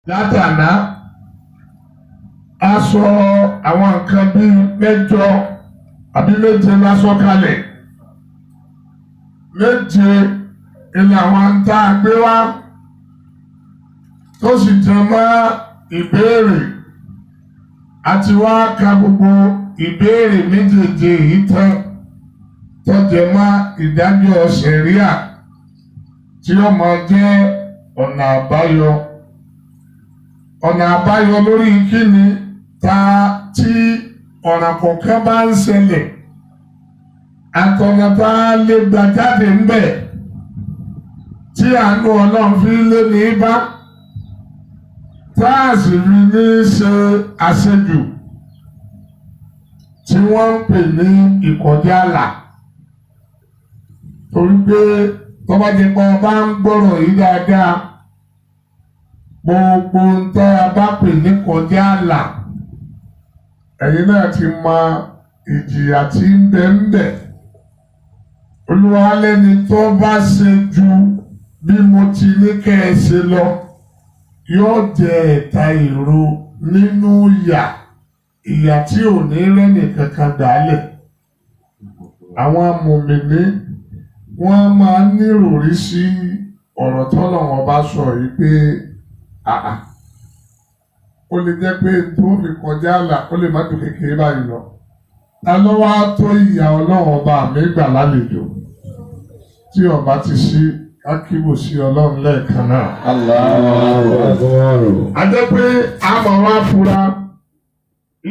látàná a sọ àwọn nǹkan bíi 8 àbí 7 lásọ kalẹ̀ 7 ilé àwọn tá a gbé wá tó sì jẹ mọ́ ìbéèrè àti wá ka gbogbo ìbéèrè méjèèjì yìí tán tó jẹ mọ́ ìdájọ́ ṣẹ̀ríà tí ó máa jẹ́ ọ̀nà àbáyọ lórí kíni tí ọ̀nà kọ̀ọ̀kan bá ń ṣẹlẹ̀ àtọ̀nà tá a lè gbà jáde ń bẹ̀ tí àánú Ọlọ́run fi lé ní bá tá a sì rí ní ṣe àṣejù tí wọ́n ń pè ní ìkọjá àlà torí pé tọ́ba jẹ́ pé ọba ń gbọ́rọ̀ yìí dáadáa gbogbo ń tẹ́ a bá pè ní kọjá àlà ẹ̀yin náà ti mọ ìjìyà tí ń bẹ ń bẹ Olúwa lẹ́ni tó bá ṣe ju bí mo ti ní kẹ́ ẹ ṣe lọ yóò jẹ ẹ̀ta ìró nínú ìyà tí ò ní rẹ́nì kankan dálẹ̀ àwọn mùmìnì wọ́n máa ń níròrí sí ọ̀rọ̀ tọ́lọ́run bá sọ yìí pé ó lè jẹ́ pé tó fi kọjá àlà ó lè má dùn kékeré báyìí lọ ta ló wá tó ìyà Ọlọ́run ọba mi gbà lálejò tí ọba ti ṣí akíbò sí Ọlọ́run lẹ́ẹ̀kan náà. Allahu Akbar. A jẹ́ pé a mọ̀ wá fura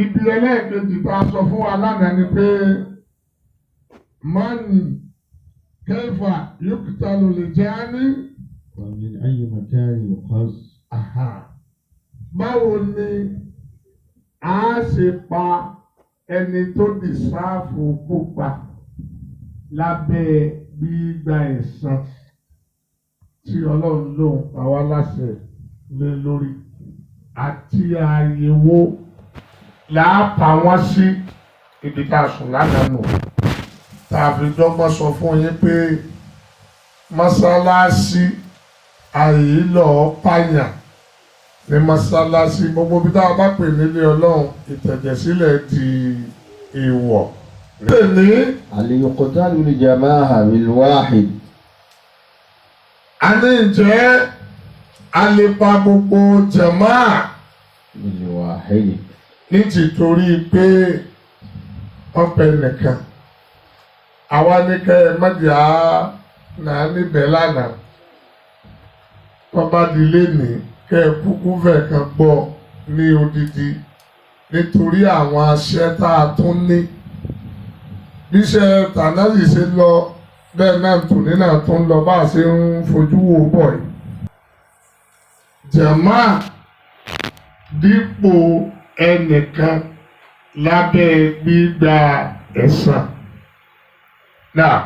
ibi ẹlẹ́ẹ̀kejì tó a sọ fún wa lánàá ni pé mọ́nì kẹfà yókùtàlù lè jẹ́ á ní. ومن أي مكان يقص. Báwo ni a ṣe pa ẹni tó di sáàfù pupa lábẹ́ gbígba ẹ̀san tí Ọlọ́run ló ń pa wá láṣẹ lé lórí àti ààyè wo láàpá wọn sí ibi tá a sùn lánàá nù tá a fi dọ́gbọ́n sọ fún yín pé mọ́sálásí àyè lọ́ọ́ pààyàn ní mọ́sálásí gbogbo bí tá a bá pè nílé Ọlọ́run ìtẹ̀jẹ̀sílẹ̀ di èèwọ̀. Lẹ́ni al-yuqtalu al-jama'a bil-wahid. A ní ǹjẹ́ a lè pa gbogbo jàmáà bil-wahid. ní tìtorí pé wọ́n pẹ́ nìkan. Àwa ní kẹ́ ẹ mọ́jà náà níbẹ̀ lánàá. Wọ́n bá di lénìí kẹ́ ẹ kúkú fẹ̀ kan gbọ́ ní odidi nítorí àwọn aṣẹ́ tá a tún ní. Bí iṣẹ́ tànàlì ṣe lọ bẹ́ẹ̀ náà tòní náà tún lọ bá a ṣe ń fojú wo bọ̀ yìí. Jàmáà dípò ẹnìkan lábẹ́ gbígba ẹ̀san. Náà.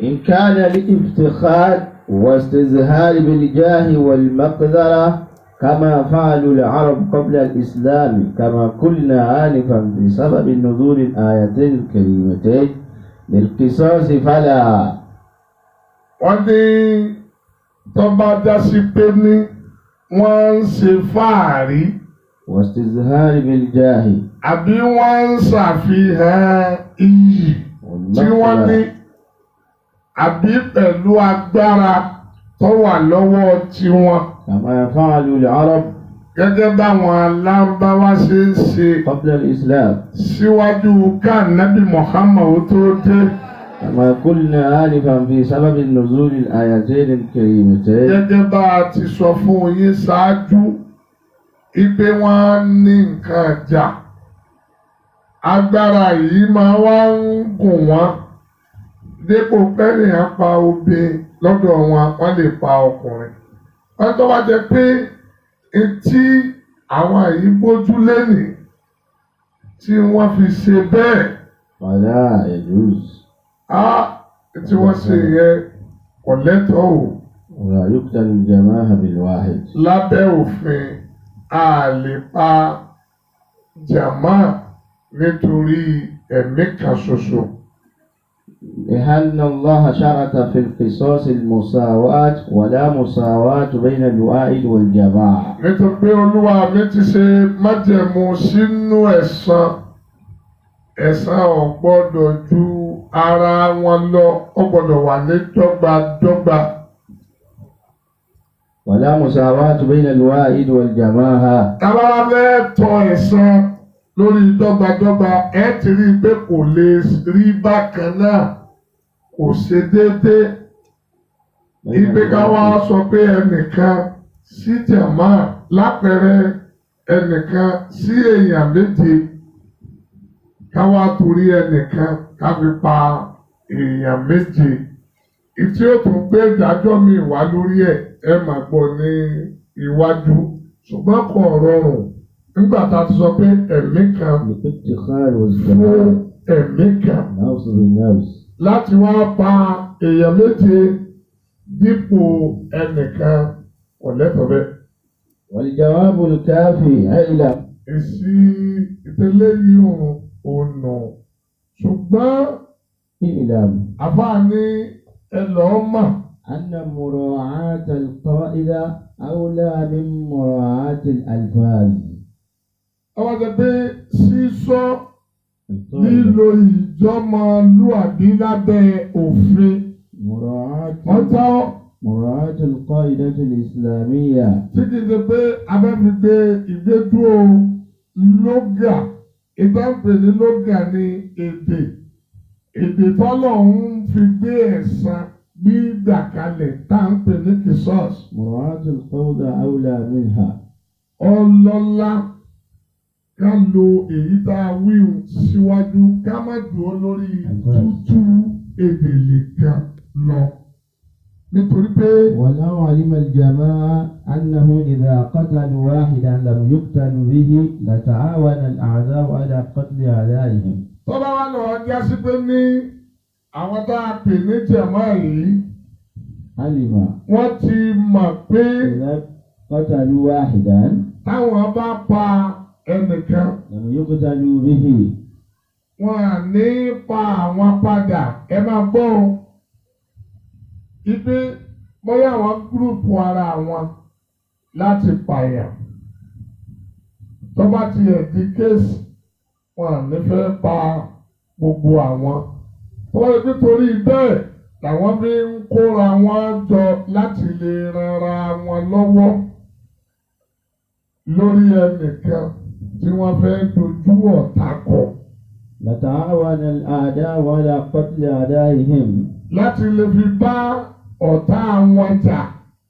إن كان للافتخار واستزهار بالجاه والمقدرة كما فعلوا العرب قبل الإسلام كما قلنا آنفا بسبب نزول الآيتين الكريمتين للقصاص فلا. Wọ́n ní tó bá dá sí pé ní wọ́n ń ṣe fáàrí واستزهار بالجاه àbí wọ́n ń ṣàfihàn iyì tí wọ́n ní àbí pẹ̀lú agbára tó wà lọ́wọ́ tiwọn. كما فعلوا العرب Gẹ́gẹ́ báwọn Lárúbáwá ṣe ń ṣe قبل الإسلام síwájú ká Nábì Muhammad tó dé. كما قلنا آنفا في سبب نزول الآيتين الكريمتين. Gẹ́gẹ́ bá a ti sọ fún yín ṣáájú ipe wọ́n ní nǹkan ìjà agbára yìí máa wá ń gùn wọ́n dépò pẹ́rìn apá obìnrin lọ́dọ̀ wọ́n lè pa ọkùnrin. Wọ́n tó wá jẹ́ pé etí àwọn yìí bójú lẹ́nìí tí wọ́n fi ṣe bẹ́ẹ̀. فلا يجوز. Tí wọ́n ṣe yẹ kò lẹ́tọ̀ọ́ o. ولا يقتل الجماعة بالواحد. Lábẹ́ òfin a lè pa jàmáà nítorí ẹ̀mí kan ṣoṣo. لأن الله شرط في القصاص المساواة ولا مساواة بين الواحد والجماعة. nítorí pé Olúwa mi ti ṣe májẹ̀mú sínú ẹ̀san ò gbọ́dọ̀ ju ara wọn lọ, ó gbọ́dọ̀ wà ní dọ́gbadọ́gba. ولا مساواة بين الواحد والجماعة. tábà wá fẹ́ tọ ẹ̀san lórí dọ́gbadọ́gba ẹ ti rí i pé kò lè rí bákan náà, kò ṣe déédéé. Ipe ká wá sọ pé ẹnìkan sí jàmá lápẹẹrẹ ẹnìkan sí èèyàn méje, ká wá torí ẹnìkan ká fi pa èèyàn méje. Ìtí ó tún gbé ìdájọ́ mi wá lórí ẹ máa gbọ́ ní iwájú, ṣùgbọ́n kò rọrùn nígbà tá a ti sọ pé ẹ̀mí kan fún ẹ̀mí kan láti wá pa èèyàn méje dípò ẹnìkan kò lẹ́tọ̀ọ́ bẹ́ẹ̀. والجواب الكافي علم. Èsì ìtẹ́lẹ̀ yìí ò nà, ṣùgbọ́n علم. àbá ní ẹlọ́ọ̀mà. أن مراعاة القاعدة أولى من مراعاة الألفاظ. Àwọn jẹ́ pé sísọ lílo ìjọmọlúàbí lábẹ́ òfin مراعاة القاعدة الإسلامية. tí kìí ṣe pé abẹ́fìgbé ìgbédúró lógà, ìtànpè ní lógà ní èdè tọ́lọ̀ ń fi gbé ẹ̀san gbígbà kalẹ̀ tá à ń pè ní kìsọ́ọ̀s. مراعاة القاعدة أولى منها. Ọlọ́lá ká lo èyí tá a wíwù síwájú, ká má dúró lórí tútú èdè nìkan lọ. Nítorí pé ولو علم الجماعة أنه إذا قتلوا واحدا لم يقتلوا به لتعاون الأعداء على قتل أعدائهم. tọ́ba wa lọ jásí pé ní àwọn tá a pè ní jàmá yìí علم. wọ́n ti mọ̀ pé إذا قتلوا واحدا táwọn bá pa ẹnìkan لم يقتلوا به. wọn à ní pa àwọn padà. Ẹ máa gbọ́ o, ibi bóyá àwọn gúrùpù ara wọn láti pààyàn, tọ́ba ti ẹ̀ di kéèsì wọn à ní fẹ́ pa gbogbo àwọn. Wọ́n rí nítorí bẹ́ẹ̀ làwọn fi ń kóra wọn jọ láti lè ranra wọn lọ́wọ́ lórí ẹnìkan tí wọ́n fẹ́ dojú ọ̀tá kọ. لتعاون الأعداء على قتل أعدائهم. láti lè fi bá ọ̀tá wọn jà.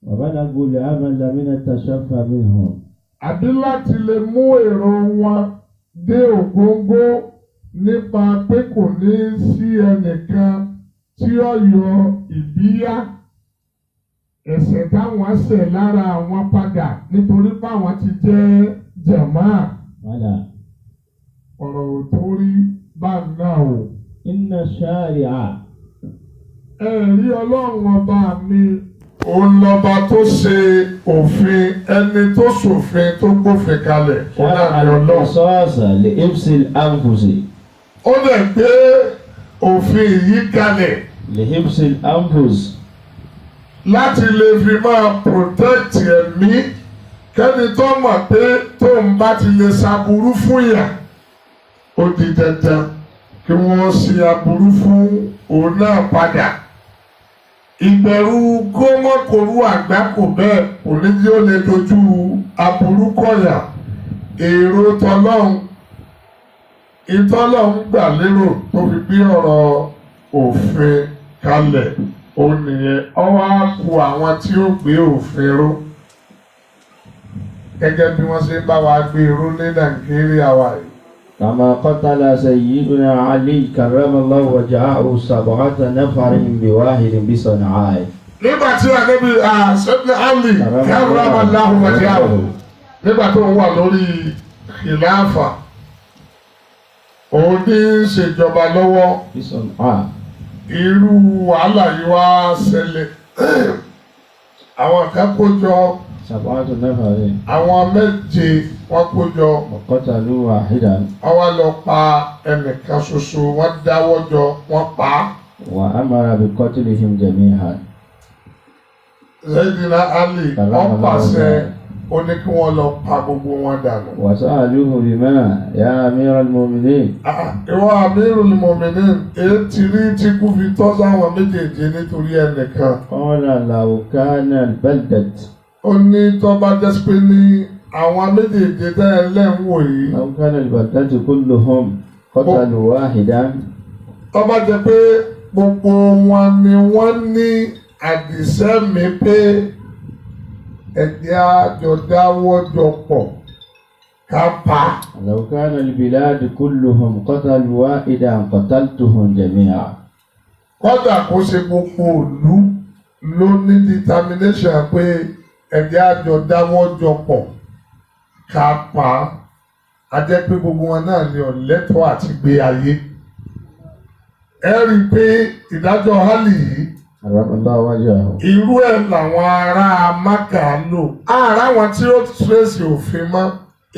وبلغوا الأمل من التشفى منهم. àbí láti lè mú èrò wọn dé ògógó nípa pé kò ní sí ẹnìkan tí ó yọ ìbíyá ẹ̀ṣẹ̀ táwọn ṣẹ̀ lára àwọn padà nítorí báwọn ti jẹ́ jàmáà. ọ̀rọ̀ ò tó rí bá náà o. إن الشارع. ẹ̀rí Ọlọ́run ọba mi òun lọ́ba tó ṣe òfin, ẹni tó ṣòfin tó gbófin kalẹ̀. شرع القصاص لحفظ الأنفس. ó lè gbé òfin yìí kalẹ̀ لحفظ الأنفس. láti lè fi máa protect ẹ̀mí, kẹ́ni tó mọ̀ pé tóun bá ti lè ṣàbùrú fún yà ó di dandan kí wọ́n ṣe aburú fún òun náà padà. Ìbẹ̀rù gómọ̀kòrú àgbákò bẹ́ẹ̀ kò ní jẹ́ ó lè dojú aburú kọ̀yà. Èrò tọlọ́run ìtọ́lọ́run gbà lérò tó fi gbé ọ̀rọ̀ òfin kalẹ̀ ó nìyẹn. Ọwọ́ á kù àwọn tí ó gbé òfin ró gẹ́gẹ́ bí wọ́n ṣe ń bá wa gbé ró ní Nàìjíríà wa yìí. كما قتل سيدنا علي كرم الله وجهه 7 نفر بواحد بصنعاء. nígbà tí Ànábì Sayyidina Ali karramallahu wajhahu nígbà tó ń wà lórí khilafa òun ní ṣèjọba lọ́wọ́, irú wàhálà yìí wá ṣẹlẹ̀. àwọn kan kó jọ 7 نفر. àwọn méje wọ́n kó jọ. وقتلوا واحدا. wọ́n wá lọ pa ẹnìkan ṣoṣo, wọ́n dáwọ́ jọ wọ́n pa á. وأمر بقتلهم جميعا. Sayyidina Ali ó pàṣẹ ó ní kí wọ́n lọ pa gbogbo wọn dànù. وسألوه بما يا أمير المؤمنين. Ìwọ Amirul Mu'minin èyí ti rí tí kú fi tọ́ sáwọn méjèèjì nítorí ẹnìkan. قال لو كان البلدة. Ó ní tó bá jẹ́ pé ní àwọn méjèèjì tẹ́ ẹ lẹ́wọ̀n yìí. لو كان البلدة كلهم قتلوا واحدا. Tó bá jẹ́ pé gbogbo wọn ni wọ́n ní àdìsẹ́mi pé ẹ̀jẹ̀ àjọ dáwọ́ jọ pọ̀ ká pa. لو كان البلاد كلهم قتلوا واحدا قتلتهم جميعا. Kódà kó ṣe gbogbo ìlú ló ní determination pé ẹ̀jẹ̀ àjọ dáwọ́ jọ pọ̀ ká pa. A jẹ́ pé gbogbo wọn náà ní ọ̀lẹ́tọ̀ọ́ àti gbé ayé. Ẹ rí i pé ìdájọ́ Hálì yìí irú ẹ̀ làwọn ará Mákà lò. Ara wọn tí ó tírèsì òfin mọ́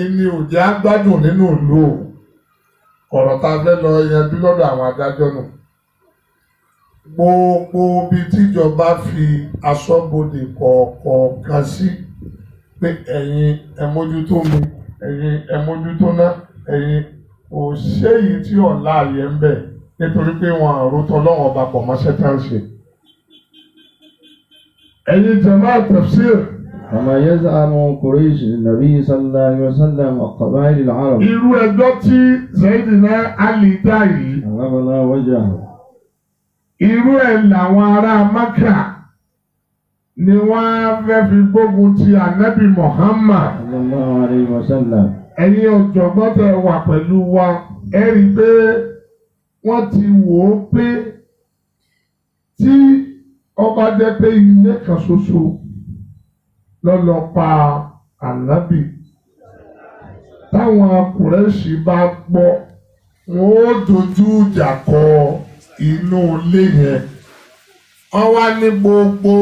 ẹni òjì àgbádùn nínú ìlú ọ̀rọ̀ tá a fẹ́ lọ yanjú lọ́dọ̀ àwọn adájọ́ nù. Gbogbo ibi tíjọba fi aṣọ́bodè kọ̀ọ̀kan sí pé ẹ̀yin ẹ mójútó mi, ẹ̀yin ẹ mójútó ná, ẹ̀yin kò séyìí tí ọ̀la yẹ ń bẹ̀ nítorí pé wọn àròtọ́ lọ́wọ́ ọba pọ̀ mọ́ṣẹ́ tá ń ṣe. ẹ̀yin jama tafsir. كما يزعم قريش النبي صلى الله عليه وسلم وقبائل العرب. irú ẹjọ́ tí Sayyidina Ali dá yìí. أغلظ وجهه. irú ẹ̀ làwọn ará Mákà ni wọ́n fẹ́ fi gbógun ti Ànábì Muhammad. sallallahu alayhi wa sallam. ẹ̀yin ọ̀jọ̀gbọ́n tẹ́ wà pẹ̀lú wa ẹ rí i pé wọ́n ti wò ó pé tí ọba jẹ́ pé ilé kan ṣoṣo lọ́lọ́ pa Ànábì táwọn Kùrẹ́ṣì bá gbọ́ wọn ó dojú ìjà kọ inú ilé yẹn. Wọ́n wá ní gbogbo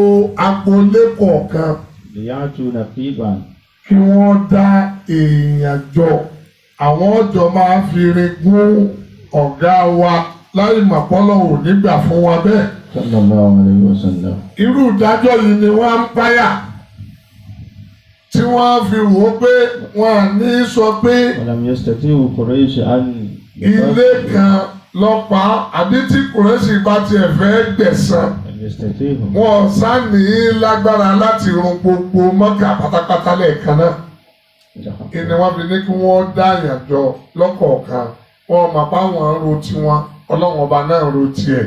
agboolé kọ̀ọ̀kan ليأتوا نقيبا. kí wọ́n dá èèyàn jọ. Àwọn ọjọ́ máa fi rin gún ọ̀gá wa láì mọ̀ pọ́lọ́ ò nígbà fún wa bẹ́ẹ̀. sallallahu alayhi wa sallam. Irú ìdájọ́ yìí ni wọ́n ń páyà tí wọ́n fi wò ó pé wọ́n à ní sọ pé ولم يستطيعوا قريش أن ilé kan lọ́pàá àbí tí Kùrẹ́ṣì bá tiẹ̀ fẹ́ gbẹ̀san. يستطيعوا. Wọ́n sáni lágbára láti run gbogbo Mọ́kà pátápátá lẹ́ẹ̀kan náà. Ìní wọn fi ní kí wọ́n dá àyàn jọ lọ́kọ̀ọ̀kan. Wọ́n mọ̀ pé àwọn ro tiwọn, Ọlọ́run ọba náà ro tiẹ̀.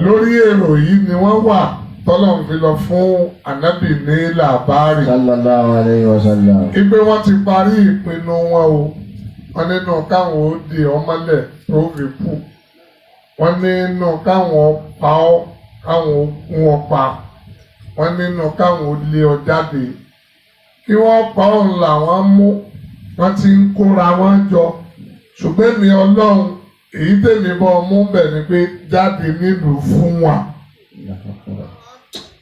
Lórí èrò yìí ni wọ́n wà tọ́lọ́run fi lọ fún Ànábì ní làbárì. sallallahu alayhi wa sallam. Ìpè wọ́n ti parí ìpinnu wọn o. Wọ́n nínú káwọn ó di ọmọlẹ̀ tó fi kú. Wọ́n nínú káwọn pa ọ́, káwọn ó kún ọ pa. Wọ́n nínú káwọn ó lé ọ jáde. Kí wọ́n pa òun làwọn mú. Wọ́n ti ń kóra wọn jọ. Ṣùgbọ́n èmi Ọlọ́run èyí tèmi bọ́ mú bẹ̀ ni pé jáde nílùú fún wa.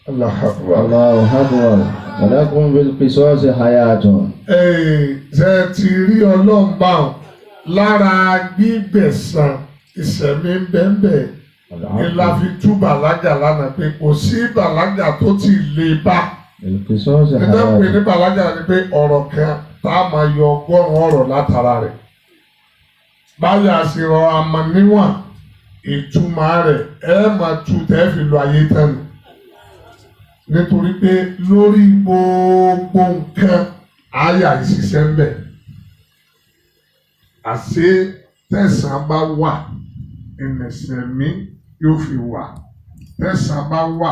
Allahu Akbar. Allahu Akbar. ولكم بالقصاص حياة. Ṣé ti rí Ọlọ́run báwọn lára gbígbẹ̀san ìṣẹ̀mí bẹ́ẹ̀ ni la fi tú bàlágà lánàá pé kò sí bàlágà tó ti lè bá. بالقصاص Ẹ̀dá pè ní حياة. bàlágà ni pé ọ̀rọ̀ kan tá a máa yọ ọgọ́rùn-ún ọ̀rọ̀ látara rẹ̀. Báyà sì rọ àmọ́ níwọ̀n ìtumọ̀ rẹ̀ ẹ máa tú tẹ́ fi lo ayé tán ni. Nítorí pé lórí gbogbo nǹkan àyà ìṣiṣẹ́ ń bẹ̀. Àṣé tẹ̀sán bá wà ìmẹ̀sẹ̀mí yóò fi wà. Tẹ̀sán bá wà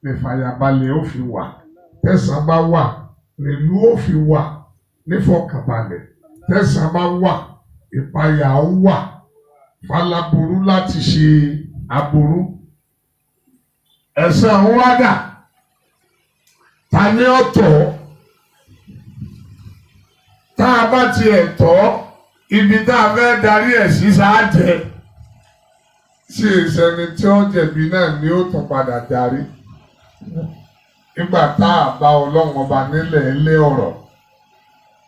nífàyàbalẹ̀ yóò fi wà. Tẹ̀sán bá wà nílùú yóò fi wà nífọ̀kànbalẹ̀. Tẹ̀sán bá wà ìpayà ó wà falaburú láti ṣe aburú. Ẹ̀san ń wá dà. Ta ni ó tọ́? Tá a bá tiẹ̀ tọ́ ibi tá a fẹ́ darí ẹ̀ sí sáájẹ. Sí ìṣẹ́ni tí ó jẹ̀bi náà ni ó tún padà darí. Nígbà tá a bá Ọlọ́run ọba nílẹ̀ ilé ọ̀rọ̀.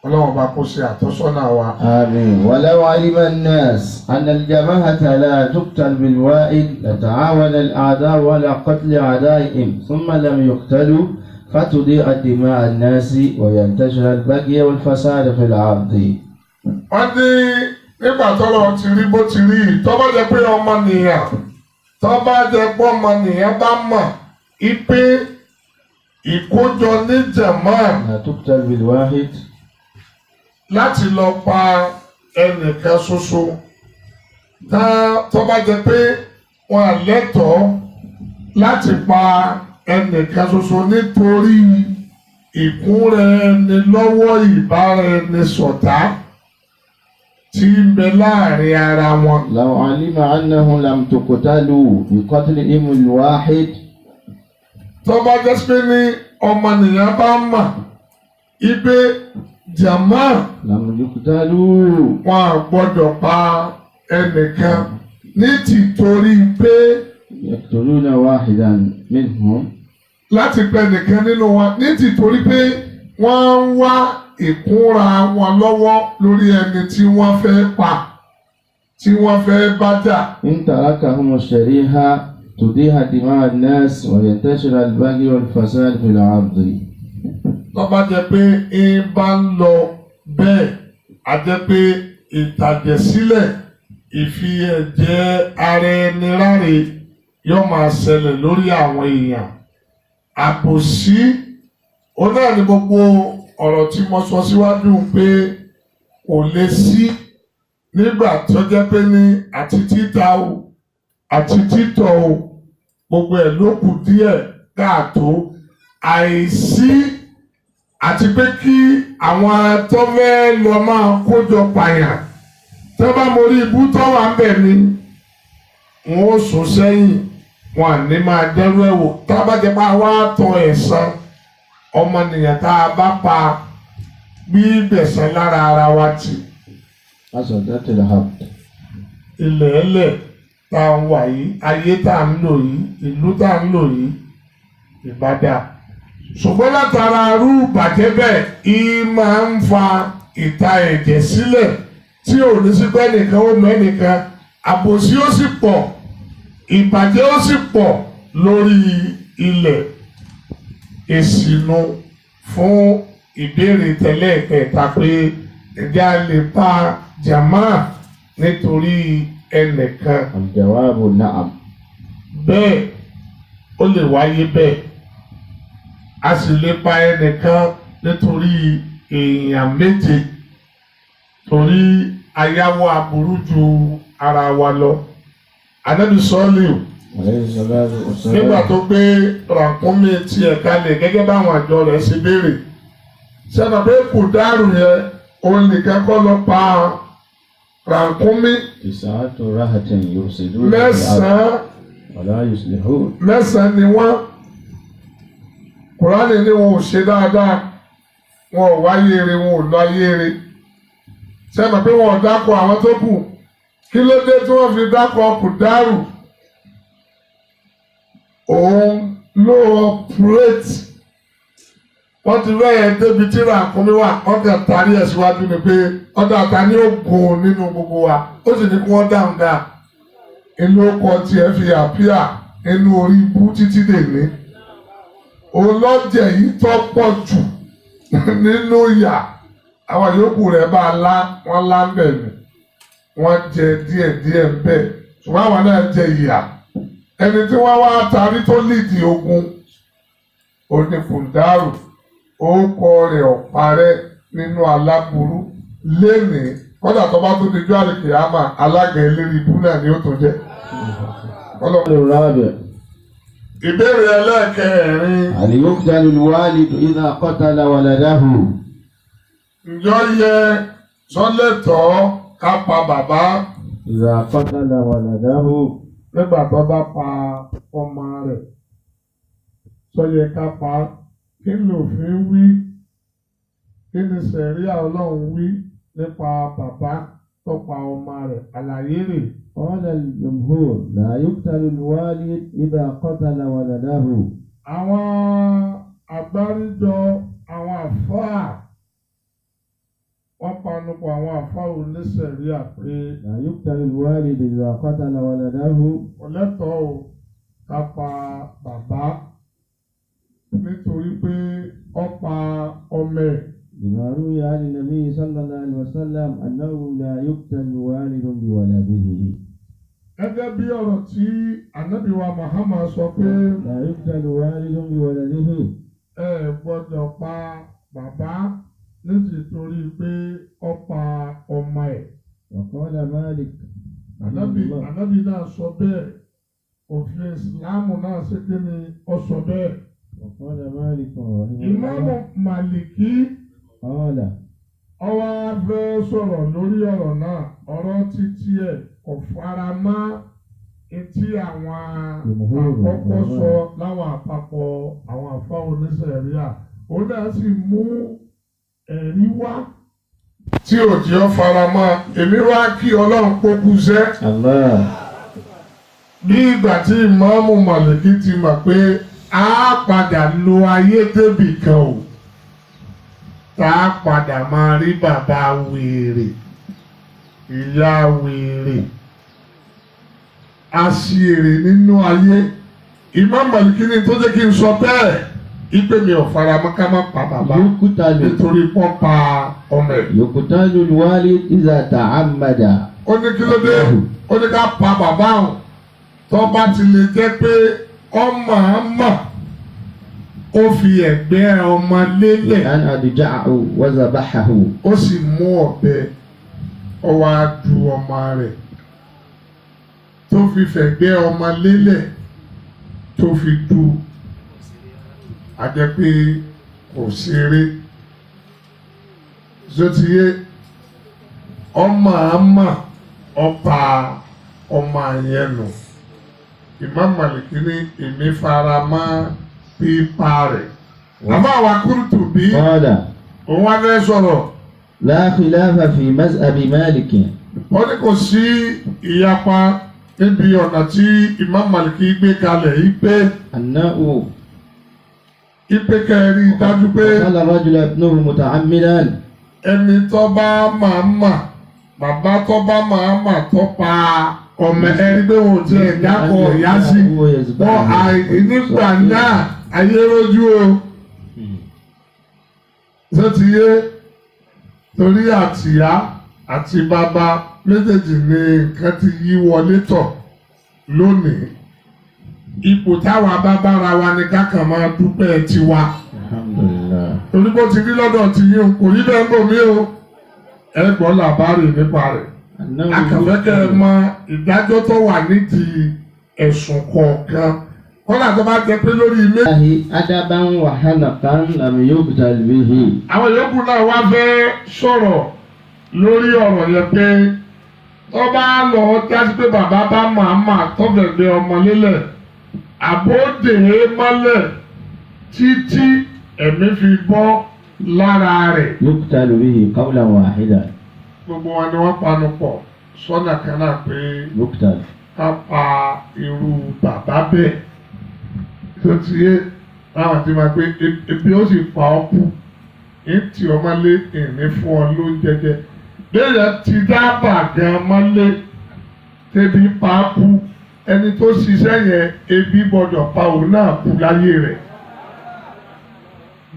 ọlọ́run bá kó ṣe àtọ́sọ́nà wa. آمين. ولو علم الناس أن الجماعة لا تقتل بالواحد لتعاون الأعداء على قتل أعدائهم ثم لم يقتلوا فتضيع دماء الناس وينتشر البغي والفساد في الأرض. wọ́n ní nígbà tọ́lọ́ ti rí bó ti rí tó bá jẹ́ pé ọmọnìyàn bá mọ̀ ipe ìkójọ níjàmá لا تقتل بالواحد láti lọ pa ẹnìkan ṣoṣo tó bá jẹ́ pé wọn à lẹ́tọ̀ọ́ láti pa ẹnìkan ṣoṣo nítorí ìkúnrẹ́ni lọ́wọ́ ìbáraẹnisọ̀tá tí ń bẹ láàrin ara wọn. لو علم أنه لم تقتلوا بقتلهم الواحد. tó bá jẹ́ pé ní ọmọnìyàn bá mọ̀ ipe jàmá لم يقتلوا wọn à gbọ́dọ̀ pa ẹnìkan ní tìtorí pé يقتلون واحدا منهم. láti pẹ nìkan nínú wọn ní tìtorí pé wọ́n ń wá ìkúnra wọn lọ́wọ́ lórí ẹni tí wọ́n fẹ́ pa tí wọ́n fẹ́ bá jà. إن تركهم الشريعة تضيع دماء الناس وينتشر البغي والفساد في الأرض. tó bá jẹ́ pé ń bá ń lọ bẹ́ẹ̀ á jẹ́ pé ìtàjẹ̀sílẹ̀ ìfi ẹ̀jẹ̀ ara ẹni ráre yóò máa ṣẹlẹ̀ lórí àwọn èèyàn. àbòsí òun náà ni gbogbo ọ̀rọ̀ tí mo sọ síwájú pé kò lè sí nígbà tó jẹ́ pé ní àti títà o àti títọ̀ o gbogbo ẹ̀ ló kù díẹ̀ káàtó. àìsí àti pé kí àwọn tó fẹ́ lọ máa kójọ pààyàn tó bá mórí ibú tó wà ń bẹ̀ ni wọn ó sún sẹ́yìn wọn à ní máa dẹ́rù ẹ̀ wò tá a bá jẹ́ pé àwa tọ ẹ̀san ọmọnìyàn tá a bá pa gbígbẹ̀san lára ara wa tì. أصدقت الحق. ilẹ̀ ẹlẹ̀ tá a ń wà yìí ayé tá a ń lò yìí ìlú tá a ń lò yìí ìbádà. ṣùgbọ́n látara arú bàjẹ́ bẹ́ẹ̀ ìyí máa ń fa ìta ẹ̀jẹ̀ sílẹ̀ tí ò ní sí pé nìkan ó mọ ẹnìkan àbòsí ó sì pọ̀ ìbàjẹ́ ó sì pọ̀ lórí ilẹ̀. èsìnú fún ìbéèrè tẹ́lẹ̀ kẹta pé ẹ̀jẹ̀ a lè pa jàmá nítorí ẹnìkan. الجواب نعم. bẹ́ẹ̀ ó lè wáyé bẹ́ẹ̀ a sì lè pa ẹnìkan nítorí èèyàn méje torí ayáwó aburú ju ara wa lọ. Ànábì Sọ́ọ́lì عليه الصلاة والسلام. nígbà tó gbé ràkúnmí tiẹ̀ kalẹ̀ gẹ́gẹ́ báwọn àjọ rẹ̀ ṣe béèrè sẹ́nà pé kò dárò yẹn òun nìkan kọ́ lọ pa ràkúnmí 9 رهط يفسدون في الأرض mẹ́sàn-án ولا يصلحون. mẹ́sàn-án ni wọ́n. Kùránì ní wọn ò ṣe dáadáa wọn ò wáyé ere wọn ò lọ ayé ere sẹ́nà pé wọn ò dákọ̀ àwọn tó kù kí ló dé tí wọ́n fi dákọ̀ kò dárò òun ló ọpúrẹ́tì wọ́n ti rẹ́yẹ̀ débi tí ràkúnmí wà wọ́n kàn tarí ẹ̀ síwájú ni pé ọ̀dà ta ni ó gùn nínú gbogbo wa ó sì ní kí wọ́n dáhùn dáa inú ọkọ̀ tiẹ̀ fi àpíà inú orí ibú títí dèní òun lọ́jẹ̀ yìí tó pọ̀ jù nínú ìyà àwọn yòókù rẹ̀ bá lá wọ́n lá ń bẹ̀ ni wọ́n jẹ díẹ̀díẹ̀ ń bẹ̀ ṣùgbọ́n àwọn náà jẹ ìyà. Ẹni tí wọ́n wá tarí tó lídìí ogun onífùndárù orúkọ rẹ̀ ọ̀parẹ́ nínú aláburú lénìí kọ́dà tó bá tó dijú àlùkìyámà alága eléré ibú náà ni ó tó jẹ́. الرابع. Ìbéèrè ẹlẹ́ẹ̀kẹrin. هل يقتل الوالد إذا قتل ولده؟ Ǹjọ́ yẹ sọ́lẹ̀tọ̀ ká pa bàbá إذا قتل ولده. nígbà tó bá pa ọmọ rẹ̀ sọ́yẹ ká pa kí lòfin wí kí ni sẹ̀ríà Ọlọ́run wí nípa bàbá tó pa ọmọ rẹ̀ àlàyé rẹ̀. قال الجمهور لا يقتل الوالد إذا قتل ولده. Àwọn àgbáríjọ àwọn àfáà panupọ̀ àwọn àfáà oníṣẹ̀ríà pé لا يقتل الوالد إذا قتل ولده ọ̀lẹ́tọ̀ọ́ ò ká pa bàbá nítorí pé ó pa ọmọ ẹ̀. لما روي عن النبي صلى الله عليه وسلم أنه لا يقتل والد بولده. Gẹ́gẹ́ bí ọ̀rọ̀ tí Ànábì wa Muhammad sọ pé لا يقتل والد بولده. ẹ gbọ́dọ̀ pa bàbá nítorí pé ó pa ọmọ ẹ̀. وقال مالك Ànábì náà sọ bẹ́ẹ̀, òfin Ìsìláàmù náà ṣe kí ni ó sọ bẹ́ẹ̀. وقال مالك رحمه Ìmáàmù الله Màlìkí قال ó wá fẹ́ sọ̀rọ̀ lórí ọ̀rọ̀ náà, ọ̀rọ̀ títí ẹ̀ kò fara mọ́ etí àwọn àkọ́kọ́ sọ láwọn àpapọ̀ àwọn àfáà oníṣẹ̀ríà. Òun náà sì mú ẹ̀rí wá tí ò jẹ́ ó fara mọ́. Èmi wá kí Ọlọ́run pókú sẹ́. الله. Bí ìgbà tí Ìmáàmù Màlìkí ti mọ̀ pé a padà lo ayé débì kan o, tá a padà máa rí bàbá wèrè, ìyá wèrè, aṣèrè nínú ayé. Ìmáàmù Màlìkí ni tó jẹ́ kí n sọ bẹ́ẹ̀, ìpè mi ò fara mọ́ ká má pa bàbá يقتل nítorí pọ́n pa ọmọ ẹ̀. يقتل الوالد إذا تعمد. Ó ní kí ló dé? Ó ní ká pa bàbá òun tó bá ti lè jẹ́ pé ọmọ àmà ó fi ẹ̀gbẹ́ ọmọ lélẹ̀, أن أضجعه وذبحه. ó sì mú ọ̀bẹ ó wá du ọmọ rẹ̀ tó fi fẹ̀gbẹ́ ọmọ lélẹ̀ tó fi du, a jẹ́ pé kò ṣeré. Zotiye ọmọ àmà ọ̀pá ọmọ yẹn nù. Imam Màlìkí ní èmi fara mọ́ pípa rẹ̀. Àmọ́ àwa Qurtubi قال òun wá fẹ́ sọ̀rọ̀. لا خلاف في مذهب مالك Wọ́n ní kò sí ìyapa níbi ọ̀nà tí Imam Màlìkí gbé kalẹ̀ yìí pé أنه kẹrin dájú pé قتل الرجل ابنه متعمدا ẹni tó bá máa mà, bàbá tó bá máa mà tó pa ọmọ ẹni pé wọn ò tiẹ̀ dákọ̀ ìyá sí. Wọ́n nígbà náà ayé rójú o. Ṣé ti yé? Torí àtìyá àti bàbá méjèèjì ni nǹkan ti yí wọlé tọ̀ lónìí. Ipò táwa bá bára wa ni kákan máa dúpẹ́ tiwa. Alhamdulillah. Torí bó ti rí lọ́dọ̀ ti yín o, kò rí bẹ́ẹ̀ bò mí o. Ẹ gbọ́ làbárè nípa rẹ̀. Akàfẹ́kẹ́ mọ ìdájọ́ tó wà nídìí ẹ̀sùn kọ̀ọ̀kan. Kọ́lá tó bá jẹ pé lórí ilé. أدبا وحنقا لم يقتل به. Àwọn yòókù náà wá fẹ́ sọ̀rọ̀ lórí ọ̀rọ̀ yẹn pé tó bá lọ dájú pé bàbá bá màmá tọ́bẹ̀gbẹ́ ọmọ lélẹ̀, àbódè mọ́lẹ̀ títí ẹ̀mí fi bọ́ lára rẹ̀. يقتل به قولا واحدا. Gbogbo wọn ni wọ́n panu pọ̀ sọ́nà kan náà pé يقتل. ká pa irú bàbá bẹ́ẹ̀. Tó ti yé láwọn ti máa pé ebi ó sì pa ọ́ kú, ètì ọmọlé ìní fún ọ ló ń jẹjẹ. Béèyàn ti dábàá gan mọ́lé tẹ́bi pa á kú, ẹni tó ṣiṣẹ́ yẹn ebi gbọ́dọ̀ pa òun náà kú láyé rẹ̀.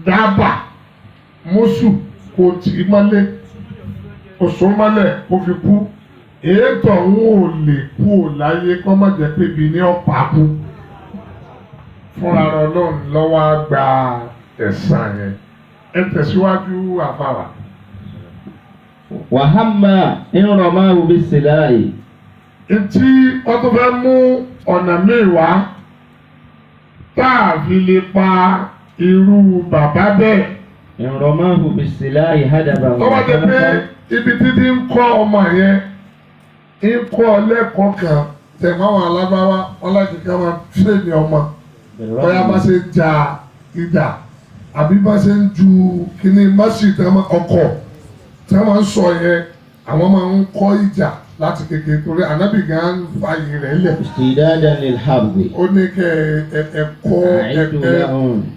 Dábàá mọ́sù kò tì í mọ́lé, òṣó mọ́lẹ̀ kó fi kú. Èétọ̀ ń ò lè kú ò láyé kọ́ mọ̀ jẹ́ pé ibi ní ọ̀pá kú. Fúnra Ọlọ́run lọ́wọ́ á gba ẹ̀san yẹn. Ẹ tẹ̀síwájú àfàwà. وهم إن رماه بالسلاح. Etí wọ́n tó fẹ́ mú ọ̀nà míì wá tá a fi lè pa irú bàbá bẹ́ẹ̀. إن رماه بالسلاح هدبا Tọ́wọ́ jẹ́ pé ibi títí ń kọ́ ọmọ yẹn ń kọ́ lẹ́kọ̀ọ́ kan tẹ̀máwọn alábáwá wọn láti ká máa fílẹ̀mì ọmọ. Bóyá bá ṣe ja ìjà àbí bá ṣe ń ju kíní mọ́sì ọkọ̀ tí wọ́n máa ń sọ yẹn, àwọn máa ń kọ́ ìjà láti kékeré torí ànábì gan fààyè rẹ̀ lẹ̀. استعدادا للحرب. Ó ní kẹ́ ẹ̀kọ́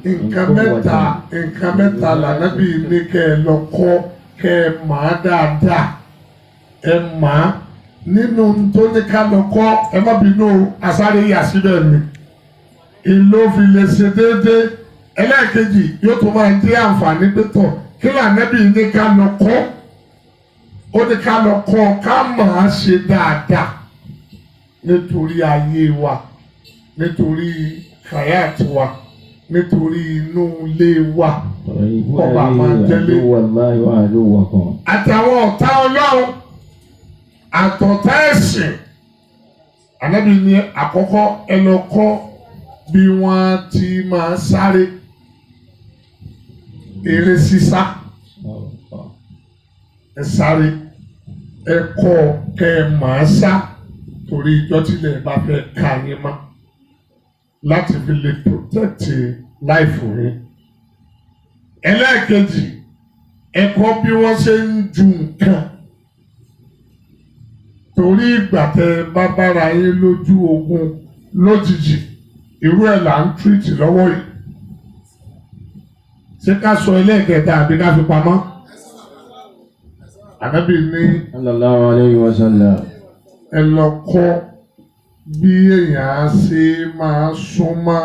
nǹkan mẹ́ta lànábì ní kẹ́ ẹ lọ kọ́ kẹ́ ẹ mọ̀ dáadáa ẹ mọ̀ nínú tó ní ká lọ kọ́ ẹ má bínú asáré yà síbẹ̀ mi ìlò fi lè ṣe déédéé ẹlẹ́ẹ̀kejì yóò tún máa jẹ́ àǹfààní pẹ́tọ̀ kí lànàbí ní ká lọ kọ́ ó ní ká lọ kọ́ ká mọ̀ á ṣe dáadáa nítorí ayé wa nítorí hayat wa nítorí inú ilé wa ọba máa jẹ́lé àtàwọn ọ̀tá ọlọ́run àtọ̀tá ẹ̀sìn ànábì ní àkọ́kọ́ ẹ lọ kọ́ bí wọ́n ti máa sáré eré sísá ẹ sáré ẹ kọ́ kẹ́ ẹ máa sá torí ìjọ tílẹ̀ bá fẹ́ ká yín mọ́ láti fi lè protect life yín. ẹlẹ́ẹ̀kejì ẹ kọ́ bí wọ́n ṣe ń ju nǹkan torí ìgbà tẹ bá bára yín lójú ogun lójijì irú ẹ̀ là ń treat lọ́wọ́ yìí ṣé ká sọ ẹlẹ́ẹ̀kẹta àbí ká fi pamọ́ ànábì ní sallallahu alayhi wa sallam ẹ lọ kọ́ bí èèyàn á ṣe máa súnmọ́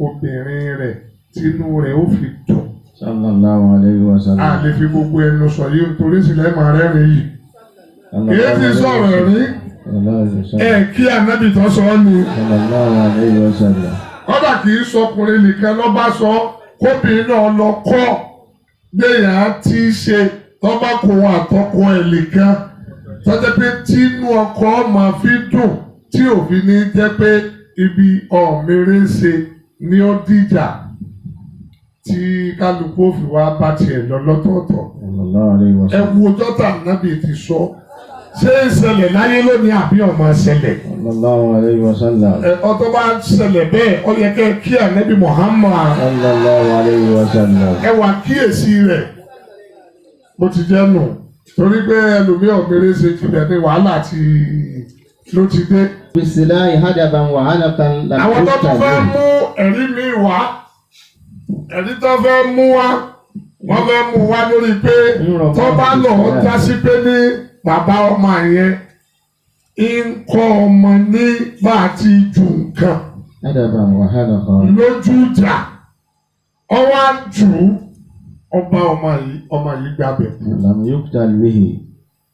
obìnrin rẹ̀ tínú rẹ̀ ó fi dùn. sallallahu alayhi wa sallam. a lè fi gbogbo ẹnu sọ yìí nítorí sílẹ̀ máa rẹ́rìn yìí. èyí ti sọ̀rọ̀ rí ẹ kí ànábì tó sọ ọ́ ni. sallallahu alayhi wa sallam. kọ́dà kì í sọkùnrin nìkan ló bá sọ kóbìnrin náà lọ kọ́ béèyàn á ti ṣe tọ́ba kò wọ́n àtọkọ ẹ̀ nìkan tọ́jọ́ pé tínú ọkọ máa fi dùn tí òfin ní jẹ́ pé ibi ọ̀mẹ́rẹ́ ṣe ni ó dìjà tí kálukú òfin wa bá tiẹ̀ lọ lọ́tọ̀ọ̀tọ̀. ẹ wo dọ́tà nábì ti sọ ṣé ń ṣẹlẹ̀ láyé lónìí àbí ọmọ ṣẹlẹ̀. sallallahu alayhi wa sallam. ọtọ́ bá ń ṣẹlẹ̀ bẹ́ẹ̀ ó yẹ kẹ́ kí ànábì Muhammad. sallallahu alayhi wa sallam. ẹ wà kíyèsí rẹ̀ bó ti jẹ́ nù torí pé ẹlòmíì ọ̀mẹ́rẹ́ ṣe tibẹ̀ ní wàhálà ló ti dé. bisilayi hadaban wa hanakan. àwọn tó tún fẹ́ mú ẹ̀rí mi wá ẹ̀rí tó fẹ́ mú wá wọ́n fẹ́ mú wá lórí pé tó bá lọ já sí pé ní bàbá ọmọ yẹn ń kọ́ ọmọ ní bá a ti ju nǹkan hadaban wa hanakan. lójú ìjà ọwọ́ àjù ọba ọmọ yìí gbàgbẹ́ kú. lam yuqtal bihi.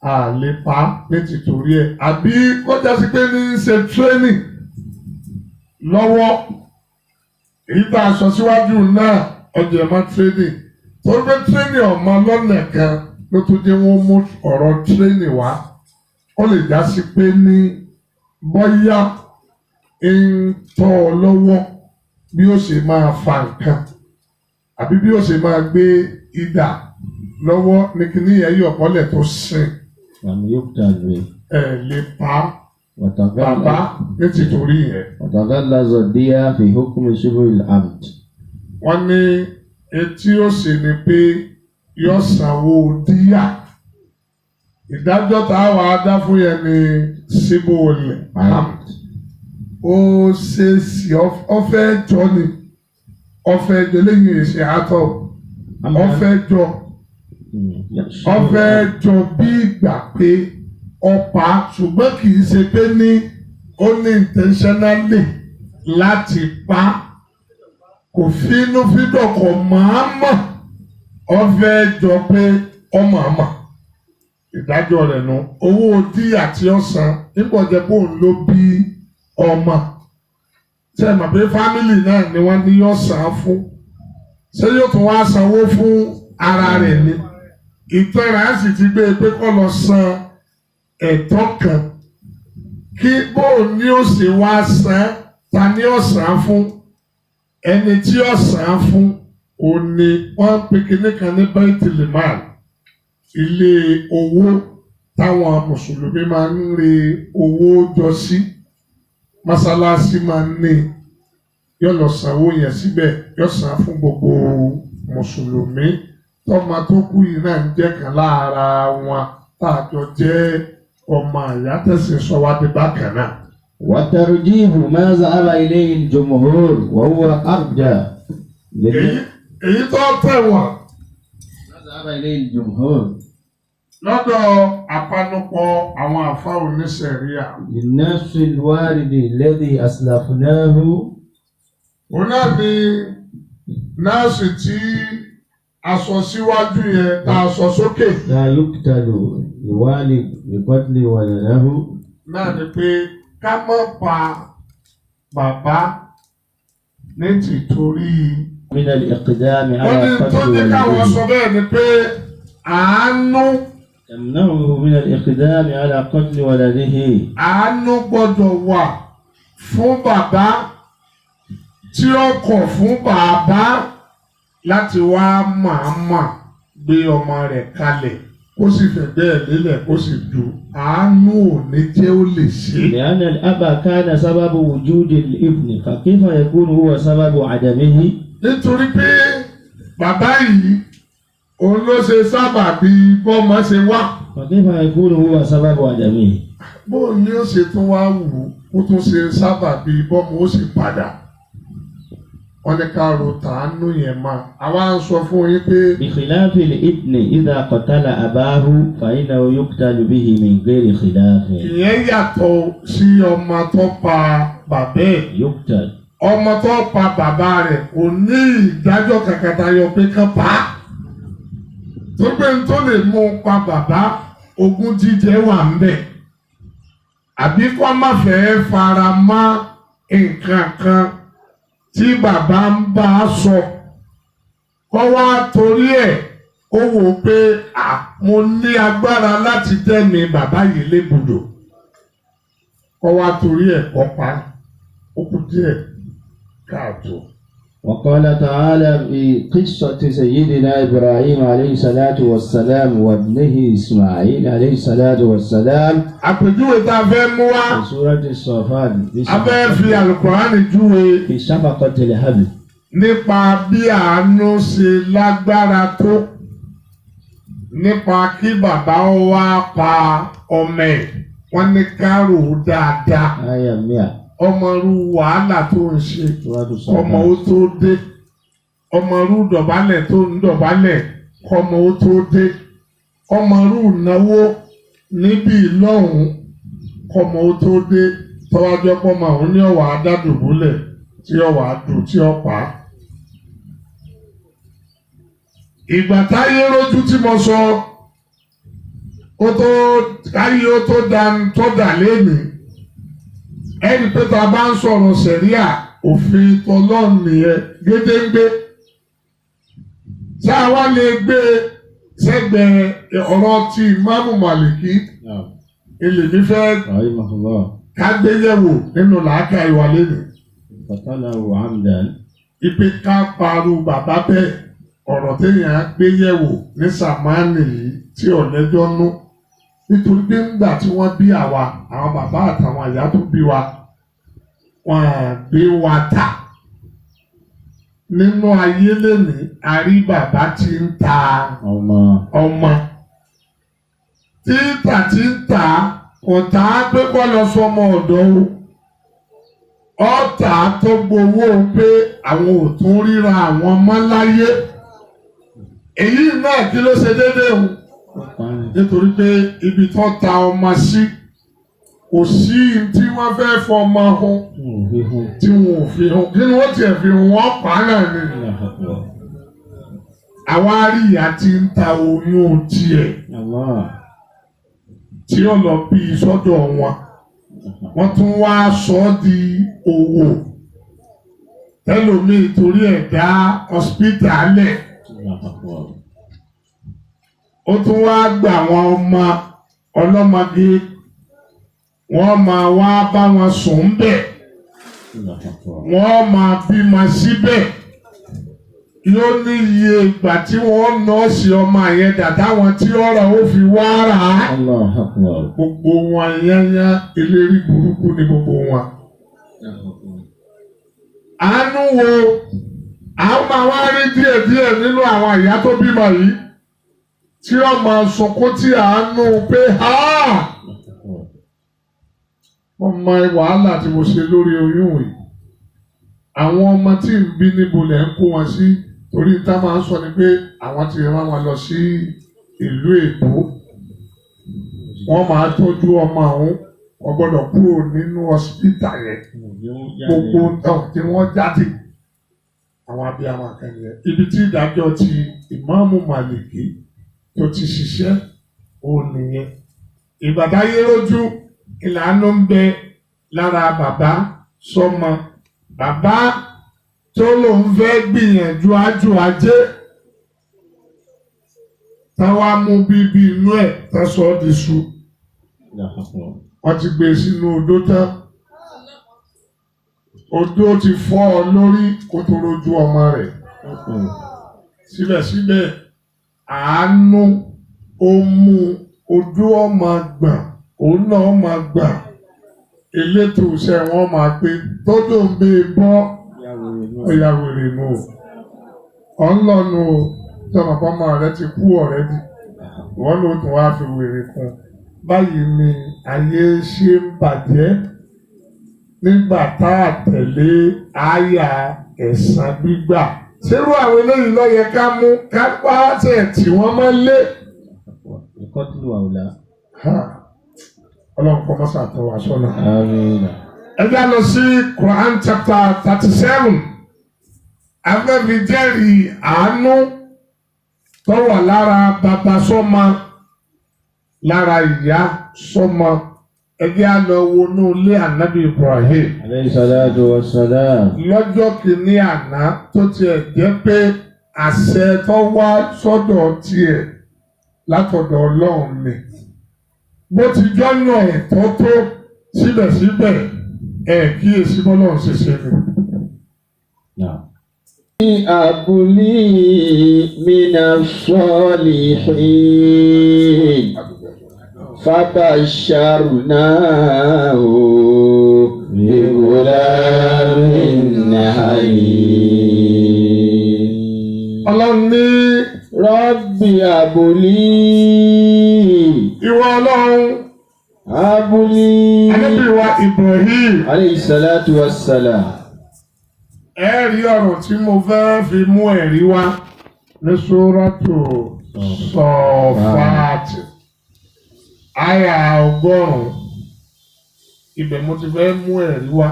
a lè pa ní tìtorí ẹ̀ àbí kọjá sí pé ní ṣe training lọ́wọ́ èyí tá a sọ síwájú náà ọjà ẹ̀mọ́ training torí pé training ọmọ lọ́nà kan ló tún jẹ́ wọ́n mú ọ̀rọ̀ training wá ó lè já sí pé ní bọ́yá ń tọ́ ọ lọ́wọ́ bí ó ṣe máa fa nǹkan àbí bí ó ṣe máa gbé idà lọ́wọ́ ní kíní ẹ̀yí ọ̀pọ̀lẹ̀ tó sìn. lam yuqtal bihi. ẹ lè pa bàbá ní tìtorí yẹn. wataghallaza diya fi hukmi shibhil amd. wọ́n ní etí ó sì ní pé yóò sanwó díyà ìdájọ́ tá a wà á dá fún yẹn ní shibhil amd. ó ṣe sí ọfẹ́ jọ ni ọfẹ́ jọ lẹ́yìn ìṣe àtọ̀ ọfẹ́ jọ bí ìgbà pé ọ̀pá ṣùgbọ́n kì í ṣe pé ní ó ní intentionally láti pa kò fínúfíndọ̀ kò máa mọ̀ ọfẹ́ jọ pé ọmọ àmà ìdájọ́ rẹ̀ nù owó díyà tí ó san nígbà jẹ́ pé òun ló bí ọmọ ṣe mọ̀ pé fámìlì náà ni wọ́n ní yóò san fún ṣé yóò tún wá sanwó fún ara rẹ̀ ni ìtọ́ra sì ti gbé pé kó lọ san ẹ̀tọ́ kan kí bóun ní ó sì wá san ta ni ó san fún ẹni tí ó san fún òun ni wọ́n pe kinní kan ní Baitul Mal ilé owó táwọn mùsùlùmí máa ń re owó jọ sí mọ́sálásí máa ń ní yóò lọ sanwó yẹn síbẹ̀ yóò san fún gbogbo mùsùlùmí tọ́mọ tó kú yìí náà ń jẹ́ kan lára wọn tààjọ jẹ́ ọmọ àyà tẹ̀sí sọ́wádìí bákan náà. وترجيح ما ذهب إليه الجمهور وهو أرجى. èyí tó tẹ̀wọ̀n. ما ذهب إليه الجمهور. lọ́dọ̀ àpanupọ̀ àwọn àfa oníṣẹ̀ríà. للنص الوارد الذي أسلفناه. Òun náà ni náàsì tí a sọ síwájú yẹn tá a sọ sókè. لا يقتل الوالد بقتل ولده. Náà ni pé ká má pa bàbá ní tìtorí. من الإقدام Wọ́n على ní tó قتل ní káwọn ولده. sọ bẹ́ẹ̀ ni pé àánú. تمنعه من الإقدام على قتل ولده. Àánú gbọ́dọ̀ wà fún bàbá tí ó kọ̀ fún bàbá láti wá màmá gbé ọmọ rẹ̀ kalẹ̀ kó sì fẹ̀gbẹ́ ẹ̀ lélẹ̀ kó sì dù. Àánú ò ní jẹ́ ó lè ṣe. لأن الأب كان سبب وجود الابن فكيف يكون هو سبب عدمه؟ Nítorí pé bàbá yìí òun ló ṣe sábàbí bọ́mọ ṣe wá. فكيف يكون هو سبب عدمه؟ Bóun ni ó ṣe tún wá wù ú ó tún ṣe sábàbí bọ́mọ ó sì padà. Wọ́n ní ká ro tàánú yẹn máa. Àwa ń sọ fún yín pé بخلاف الابن إذا قتل أباه فإنه يقتل به من غير خلاف. ìyẹn yàtọ̀ sí ọmọ tó pa bàbá ẹ̀. يقتل. Ọmọ tó pa bàbá rẹ̀ kò ní ìdájọ́ kankan tayọ pé kán pa á. Tó pé n tó lè mú un pa bàbá ogún jíjẹ wà ń bẹ̀. Àbí kó má fẹ́ fara mọ́ nǹkan kan tí bàbá ń bá a sọ. Kó wá torí ẹ̀ ó wò ó pé mo ní agbára láti dẹ́mi bàbá yìí légbodò. Kó wá torí ẹ̀ kó pa á. Ó kù díẹ̀ káàtó. وقال تعالى في قصة سيدنا إبراهيم عليه الصلاة والسلام وابنه إسماعيل عليه الصلاة والسلام. Àpèjúwe tá a fẹ́ mú wá. في سورة الصافات. A fẹ́ fi Àlùkùránì júwe في شفقة الحبل. nípa bí àánú ṣe lágbára tó. Nípa kí bàbá wa pa ọmọ ẹ̀. Wọ́n ní ká rò ó dáadáa. آية 100. Ọmọrú wàhálà tó ń ṣe. سورة Ọmọ الصافات. ó tó dé. Ọmọrú dọ̀bálẹ̀ tó ń dọ̀bálẹ̀. Ọmọ ó tó dé. Ọmọrú náwó níbí lọ́hùn-ún. Ọmọ ó tó dé. Tọ́wájọ́ pọ́nmọ́ òun ní ọ̀wà adádùbúlẹ̀ tí ọ̀wà dùn tí ó pa á. Ìgbà táyé rójú tí mo sọ ó tó káyé ó tó dà lénìí. Ẹni pé tá a bá ń sọ̀rọ̀ sẹ̀ríà òfin tọlọ́run nìyẹn gédéńgbé. Ṣé àwa lè gbé sẹ́gbẹ̀ẹ́ ọ̀rọ̀ tí Ìmáàmù Màlìkí èlèmí fẹ́ رحمه الله. ká gbé yẹ̀wò nínú làákà ìwà lẹ́nu. قتله عمدا. Ipe ká parú bàbá bẹ́ẹ̀ ọ̀rọ̀ téèyàn gbé yẹ̀wò ní sàmánì yìí tí ọ̀lẹ́jọ́ nú. Nítorí pé ńgbà tí wọ́n bí àwa àwọn bàbá àtàwọn ìyá tó bí wa wọ́n á gbé wa tà. Nínú ayé lónìí a rí bàbá tí ń ta ọmọ. Títà tí ń tà kò tà á pé kọ́ lọ sọmọ ọ̀dọ́ o. Ọ̀tà tó gbowó pé àwọn ò tún ríra àwọn mọ́ láyé. Èyí náà kí ló ṣe déédéé o? Nítorí pé ibi tó ta ọmọ sí kò sí tí wọ́n fẹ́ fọmọ hun tí wọn ò fi hun. Kí ni wọ́n tiẹ̀ fi hun wọ́n pa náà ni? Àwa rí ìyá tí ń ta oyún tiẹ̀ tí ó lọ bí sọ́dọ̀ wọn. Wọ́n tún wá sọ ọ́ di òwò. Ẹlòmíì torí ẹ̀ dá hospital lẹ̀. Ó tún wá gba àwọn ọmọ ọlọ́mọdé. Wọ́n máa wá bá wọn sùn bẹ̀. Wọ́n máa bímọ síbẹ̀. Yóò ní iye ìgbà tí wọ́n nọ́ọ̀sì ọmọ yẹn dàtàwọn tí ọ̀rọ̀ ó fi wá rà á. Gbogbo wọn yányá eléri burúkú ni gbogbo wọn. Àánú wo àwọn máa wá rí díẹ̀díẹ̀ nínú àwọn ìyá tó bímọ yìí tí wọ́n máa sunkún tí àánú pé wọ́n mọ wàhálà tí mo ṣe lórí oyún yìí. Àwọn ọmọ tí ń bí níbo lẹ̀ ń kó wọn sí torí tá máa ń sọ ni pé àwọn ti rán wọn lọ sí ìlú Èkó wọ́n máa tọ́jú ọmọ àwọn wọ́n gbọ́dọ̀ kúrò nínú hospital yẹn gbogbo nǹkan tí wọ́n jáde àwọn abiyamọ akẹ́yẹ ibi tí ìdájọ́ ti ìmáàmù Màlìkì tó ti ṣiṣẹ́ òun nìyẹn ìbàdáyé lójú ìlànà ń bẹ lára bàbá sọ́mọ bàbá tó lòun fẹ́ gbìyànjú ájú ajé táwa mú bíbí inú ẹ̀ tẹ́sọ̀ ọ́ di su wọ́n ti gbé sínú odó tán odó ti fọ́ ọ lórí kó tó rojú ọmọ rẹ̀ síbẹ̀síbẹ̀ àánú ó mú odó ọmọ gbọ̀n òun náà máa gbà elétò iṣẹ́ wọn máa pé tọ́jú ń bẹ bọ́ ìyàwó rẹ̀ nù ọ̀ ń lọ́nu tọmọpọ́mọ rẹ ti kú ọ̀rẹ́dì wọ́n ló tún wá fi wèrè kún báyìí ni ayé ṣe ń bàjẹ́ nígbà tá a tẹ̀lé àyà ẹ̀san gbígbà ṣérú àwọn eléyìí ló yẹ ká mú ká pàṣẹ tí wọ́n máa lé. Ọlọ́run kọ́ mọ́sá tó wá sọ́nà. Ẹ já lọ sí Quran chapter 37 afẹ́fi jẹ́rìí àánú tó wà lára bàbá sọ́mọ lára ìyá sọ́mọ ẹ jẹ́ á lọ wọnú ilé ànábì Ibrahim. Alayhi salatu wassalam. Lọ́jọ́ kìíní àná tó tiẹ̀ jẹ́ pé àṣẹ tó wá sọ́dọ̀ tiẹ̀ látọ̀dọ̀ Ọlọ́run ni bó ti jọ́nà ẹ̀tọ́ tó síbẹ̀síbẹ̀ kíyèsí bọ́lọ́run ṣe ṣe ni. Abuli minas solihin fabasharnahu bi ghulamin halim. Ọlọ́run ní Rabbi abuli. Ìwọ Ọlọ́run. Abuli. Ànábì wa Ibrahim. Alayhi salatu wassalam. Ẹ̀rí ọ̀rọ̀ tí mo fẹ́ fi mú ẹ̀rí wá ní Suratu Safat. Àyà 100. Ibẹ̀ mo ti fẹ́ mú ẹ̀rí wá.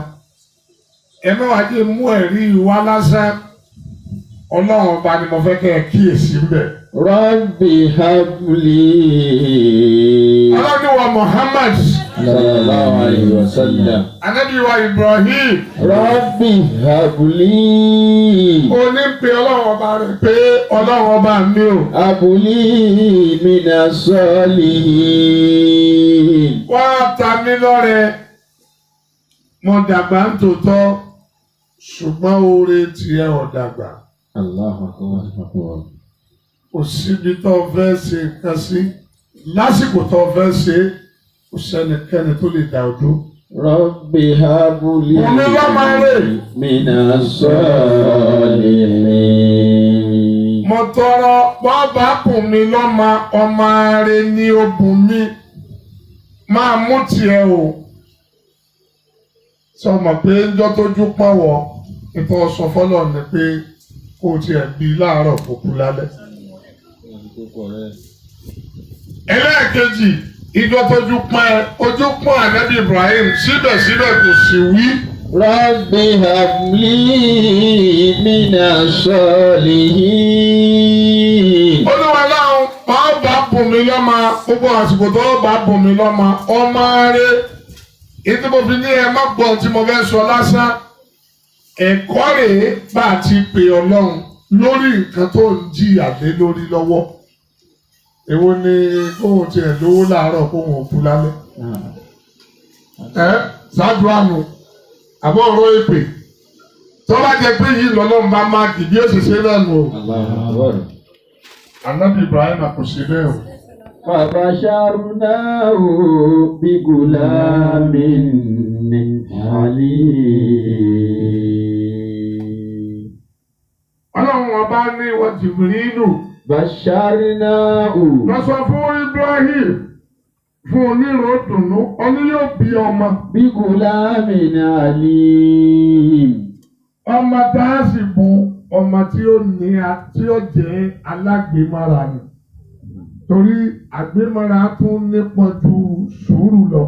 Ẹ má wá jẹ́ mú ẹ̀rí wá lásán. Ọlọ́run ọba ni mo fẹ́ kẹ́ ẹ kíyèsí ń bẹ̀. Rabbi habli. Ọlọ́run wa Muhammad. Sallallahu alayhi wa sallam. Ànábì wa Ibrahim. Rabbi habli. Ó ní pé Ọlọ́run ọba rẹ̀ pé Ọlọ́run ọba mi o. Habli minas solihin. Wá ta mí lọ́rẹ. Mo dàgbà ń tòótọ́ ṣùgbọ́n oore tiẹ̀ ò dàgbà. Allahu akbar. Kò síbi tó fẹ́ ṣe nǹkan sí lásìkò tó fẹ́ ṣe kò sẹ́nikẹ́ni tó lè dá ojú. Rabbi habli Omi wá máa rè. minas solihin. Mo tọrọ wọ́n bá kùn mí lọ́mọ ọmọ rẹ ní obùn mi máa mú tiẹ̀ o. Sọ mọ̀ pé ńjọ́ tójú pọ̀ wọ̀ ìtọ́ sọ fọ́lọ́ ni pé kó o tiẹ̀ bí láàárọ̀ kó kú lálẹ́. Ẹlẹ́ẹ̀kejì ìjọ tójú pọ́n ojú pọ́n ànábì Ibrahim síbẹ̀síbẹ̀ kò sì wí. Rabbi habli minas solihin. Olúwa láwọn máa bá bùn mí lọ́mọ gbogbo àsìkò tó bá bùn mí lọ́mọ ọmọ rẹ ètò mo fi ní ẹ má gbọ́ tí mo fẹ́ sọ lásán ẹ̀kọ́ rèé bá a ti pè Ọlọ́run lórí nǹkan tó ń jìyà lé lórí lọ́wọ́. Èwo ni kóhun tiẹ̀ lówó láàárọ̀ kóhun òkú lálẹ́. Ṣáájú àánú àbọ̀ ọ̀rọ̀ èpè tó bá jẹ pé yìí lọ́lọ́run bá máa kì bí ó ṣe ṣe lẹ́nu o. Ànábì Ibrahim kò ṣe bẹ́ẹ̀ o. Fabasharnahu bi ghulamin halim. Ọlọ́run ọba ní wọ́n Jibrilu. Basharnahu. Lọ sọ fún Ibrahim fún onírò dùnú ọní yóò bí ọmọ. Bi ghulamin halim. Ọmọ tá a sì bùn ọmọ tí ó jẹ́ alágbèémára ni. torí àgbémọ́ra tún nípọn ju sùúrù lọ.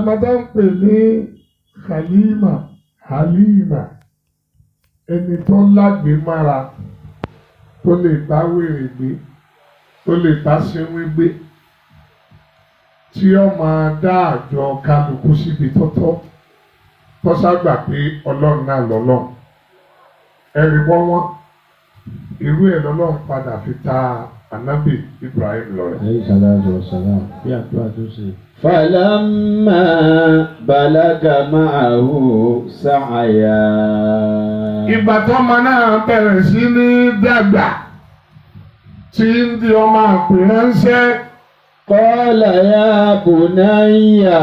Mọ́tò ń pè ní Halima ẹni tó lágbémọ́ra tó lè bá wèrè gbé tó lè bá ṣẹ́wé gbé tí ó máa dá àjọ kálukú síbi tọ́tọ́ tó ságbà pé ọlọ́run náà lọ́lọ́run ẹ̀rí wọ́n irú ẹ̀ lọ́lọ́run padà fi ta Ànábì Ibrahim lọ́rẹ. Alayhi salatu wa salam. Bí àdúrà tó ṣe. Falamma balaga ma'ahu sa'ya. Ìgbà tọ́mọ náà bẹ̀rẹ̀ sí ní dàgbà tí ń di ọmọ àpèránṣẹ́. Qala ya bunayya.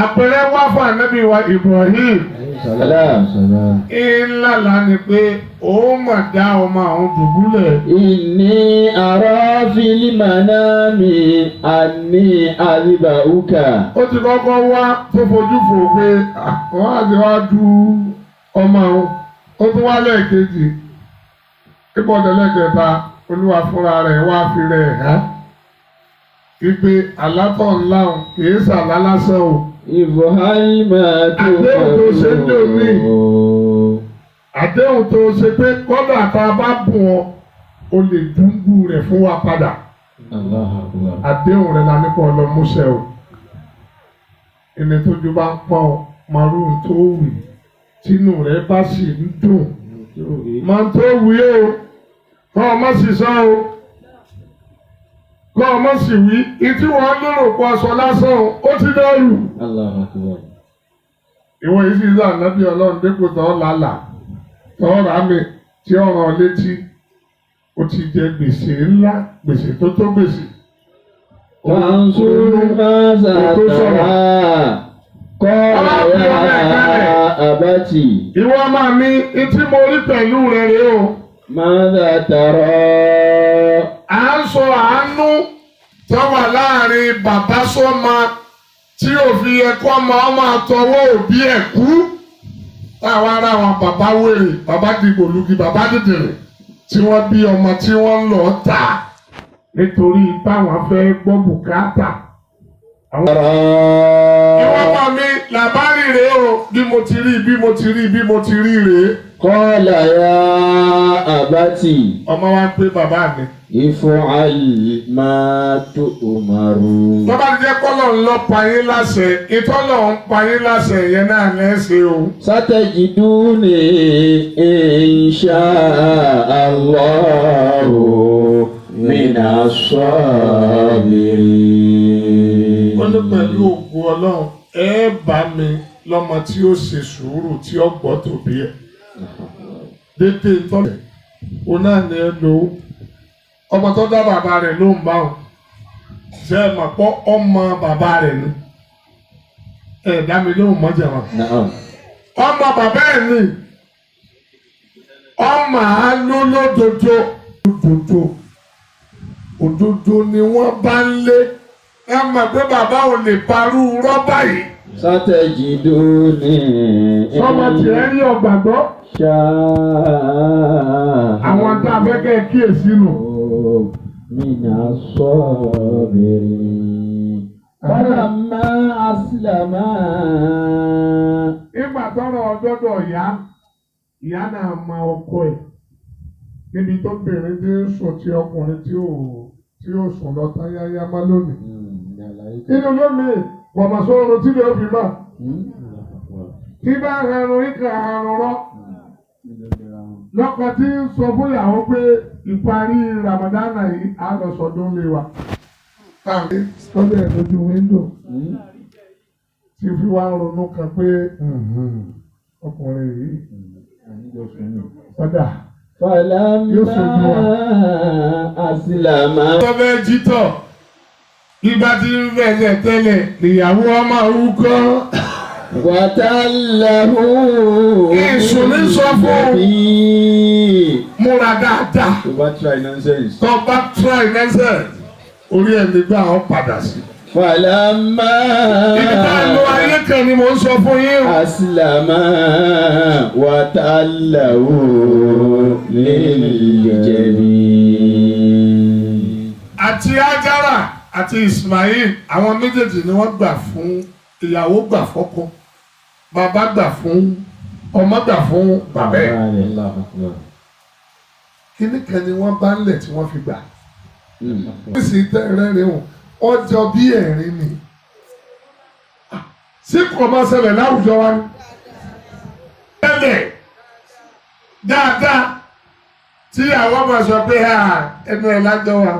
Àpẹẹrẹ wá fún Ànábì wa Ibrahim. Ìlàlá ni pé ó mà dá ọmọ àwọn dùbúlẹ̀. Inni ara fil manami anni adhbahuka. Ó ti kọ́kọ́ wá tó fojú fò pé wọ́n á ti wá du ọmọ àwọn. Ó tún wá lẹ́ẹ̀kejì. Ìbọ̀dẹ̀ lẹ́ẹ̀kẹta Olúwa fúnra rẹ̀ wá fi rẹ̀ hàn. Ìpè àlátọ̀ ńlá kìí sàlá lásán o. Ibrahima tó àdéhùn tó ṣe ń dòní. Àdéhùn tó ṣe pé kọ́dà tá a bá bùn ọ́ o lè dúnbù rẹ̀ fún wa padà. Àdéhùn rẹ̀ la nípa ọlọ́múṣẹ́ o. Ẹni tójú bá ń pọ́n ọ màrún tó wì tínú rẹ̀ bá sì ń dùn. Màá tó wì o kọ́ ọ má sì sọ o. Kọ́ ọmọ sì wí, ìtí wọ́n lérò pọ̀ aṣọ lásán ó ti dẹ́rù. Ìwọ yìí sì sá ànábì Ọlọ́run dépò tọ́ lálà, tọ́ rà mí tí ó rán létí. Ó ti jẹ gbèsè ńlá, gbèsè tó tó gbèsè. Fansur maza tara, qala ya abati. Ìwọ máa mi, ìtí mo rí pẹ̀lú rẹ̀ rèé o. Maza tara. À ń sọ àánú tó wà láàrin bàbá sọ́mọ tí òfin ẹ̀kọ́ ọmọ àtọwọ́ òbí ẹ̀ kú. Táwọn ará wọn bàbá wèrè, bàbá dìgbòlugi, bàbá dìdìrì tí wọ́n bí ọmọ tí wọ́n ń lọ tà nítorí báwọn fẹ́ gbọ́ bùkátà. Ìwọ́n bá mi làbárì rèé o bí mo ti rí rèé. Qala ya abati. Ọmọ wa ń pé bàbá mi. If'al ma tu'maru. Bọ́bá ti jẹ́ kọ́lọ̀ ń lọ payín láṣẹ, ìtọ́lọ̀ ń payín láṣẹ yẹn náà lẹ́sẹ̀ o. Satajiduni insha Allahu minas sabirin. Ó ní pẹ̀lú ògo Ọlọ́run, ẹ bá mi lọ́mọ tí ó ṣe sùúrù tí ó gbọ́ tòbí ẹ̀. Dédé tọ́lẹ̀, o náà ní ẹ lò ó. Ọmọ tó dá bàbá rẹ̀ ló ń bá wọn. Ṣé ẹ mọ̀ pọ́ ọmọ bàbá rẹ̀ ni? Ẹ dá mi lóhùn mọ́jà wọn. Ọmọ bàbá ẹ̀ ni. Ọmọ àánú lódodo. Òdodo ni wọ́n bá ń lé. Ẹ mọ̀ pé bàbá ò lè parú rọ́bà yìí. Satajiduni. Sọ́mọ tiẹ̀ rí ọgbàgbọ́. Àwọn tá a fẹ́ kẹ́ ẹ kíyèsí nù. Minas sabirin. Falamma aslama. Ìgbà tọrọ ọdọdọ ìyá náà mọ ọkọ ẹ̀ níbi tó bèrè tí ń sùn tí ọkùnrin tí ó sùn lọ tán yáyá má lónìí. Inú lónìí kọ̀mọ̀ sóró tí lè fi mà. Tí bá harun ìkà harun rọ. Lọ́kọ̀ tí ń sọ fún ìyàwó pé ìparí Ramadana yìí á lọ sọdún lé wa. Káàdé tọ́jú ẹ̀ lójú wíńdò. Tí fi wá ronú kan pé ọkùnrin yìí padà. Falamma aslama. Tọ́fẹ́ jítọ̀, ìgbà tí ń fẹsẹ̀ tẹ́lẹ̀ ìyàwó ọmọ orúkọ. Wàtàlàhù. Èṣù ní sọ fún múra dáadáa. Tó bá try nonsense. Orí ẹ̀ nígbà wọn padà sí. Falamma. Ìgbà ìlú ayé kan ni mò ń sọ fún yín. Aslama wàtàlàhù lil jabin. àti Ájárà àti Ismail àwọn méjèèjì ni wọ́n gbà fún ìyàwó gbà fọ́kọ bàbá gbà fún ọmọ gbà fún bàbá ẹ̀. kíní kan ni wọ́n bá ń lẹ̀ tí wọ́n fi gbà. nísì tẹ́rẹ́rẹ́ o ọjọ́ bí ẹ̀rín ni sí kò máa ṣẹlẹ̀ láwùjọ wa ni. ẹlẹ̀ dáadáa tí àwọn ọmọ sọ pé ẹnu ẹ̀ lájọ wa